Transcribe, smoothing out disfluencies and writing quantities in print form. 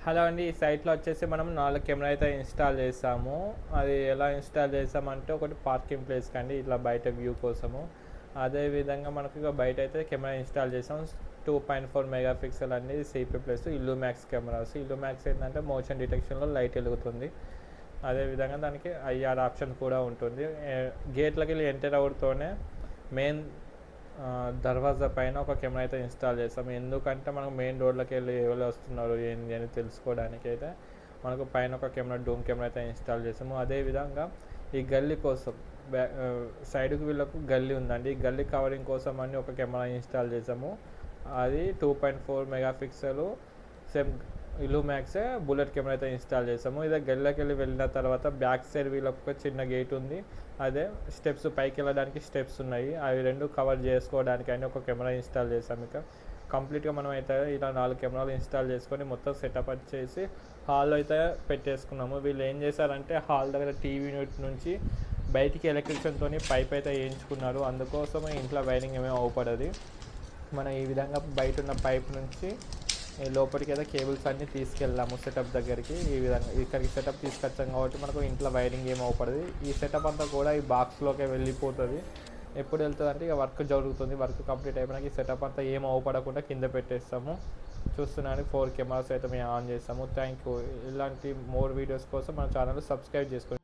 Hello అండి. ఈ సైట్‌లో వచ్చేసి మనం 4 కెమెరా అయితే ఇన్‌స్టాల్ చేసాము. అది ఎలా ఇన్‌స్టాల్ చేసామంటే ఒకటి పార్కింగ్ ప్లేస్‌కండి ఇట్లా బయట వ్యూ కోసము. అదేవిధంగా మనకు ఇక బయటైతే కెమెరా ఇన్‌స్టాల్ చేసాం. 2.4 మెగా పిక్సెల్ అండి సీపీ ప్లస్ ఇల్యూమాక్స్ కెమెరాస్. ఇల్యూమాక్స్ ఏంటంటే మోషన్ డిటెక్షన్‌లో లైట్ వెలుగుతుంది. అదేవిధంగా దానికి ఐఆర్ ఆప్షన్ కూడా ఉంటుంది. గేట్లకెళ్ళి ఎంటర్ అవుడుతోనే మెయిన్ దర్వాజా పైన ఒక కెమెరా అయితే ఇన్స్టాల్ చేస్తాం. ఎందుకంటే మనకు మెయిన్ రోడ్లోకి వెళ్ళి ఎవరు వస్తున్నారు ఏంటి అని తెలుసుకోవడానికి అయితే మనకు పైన ఒక కెమెరా డూమ్ కెమెరా అయితే ఇన్స్టాల్ చేసాము. అదేవిధంగా ఈ గల్లీ కోసం సైడ్కి వీళ్ళకు గల్లీ ఉందండి. ఈ గల్లీ కవరింగ్ కోసం అని ఒక కెమెరా ఇన్స్టాల్ చేసాము. అది 2.4 మెగా పిక్సెల్ సేమ్ ఇల్యూమాక్సే బుల్లెట్ కెమెరా అయితే ఇన్స్టాల్ చేసాము. ఇదే గల్లీలోకి వెళ్ళి వెళ్ళిన తర్వాత బ్యాక్ సైడ్ వీళ్ళకి ఒక చిన్న గేట్ ఉంది. అదే స్టెప్స్ పైకి వెళ్ళడానికి స్టెప్స్ ఉన్నాయి. అవి రెండు కవర్ చేసుకోవడానికి అని ఒక కెమెరా ఇన్స్టాల్ చేసాము. ఇక కంప్లీట్గా మనం అయితే ఇలా 4 కెమెరాలు ఇన్స్టాల్ చేసుకొని మొత్తం సెటప్ చేసి హాల్లో అయితే పెట్టేసుకున్నాము. వీళ్ళు ఏం చేశారంటే హాల్ దగ్గర టీవీ యూనిట్ నుంచి బయటికి ఎలక్ట్రిషియన్తో పైప్ అయితే వేయించుకున్నారు. అందుకోసం ఇంట్లో వైరింగ్ ఏమీ అవపడదు. మనం ఈ విధంగా బయట ఉన్న పైప్ నుంచి లోపలికి అయితే కేబుల్స్ అన్నీ తీసుకెళ్ళాము సెటప్ దగ్గరికి. ఈ విధంగా ఇక్కడికి సెటప్ తీసుకొచ్చాం కాబట్టి మనకు ఇంట్లో వైరింగ్ ఏం అవపడదు. ఈ సెటప్ అంతా కూడా ఈ బాక్స్లోకే వెళ్ళిపోతుంది. ఎప్పుడు వెళ్తుంది అంటే ఇక వర్క్ జరుగుతుంది. వర్క్ కంప్లీట్ అయిపోయినాక ఈ సెటప్ అంతా ఏం అవపడకుండా కింద పెట్టేస్తాము. చూస్తున్నాను 4 కెమెరాస్ అయితే మేము ఆన్ చేస్తాము. Thank you. ఇలాంటి మోర్ వీడియోస్ కోసం మన ఛానల్ సబ్స్క్రైబ్ చేసుకోండి.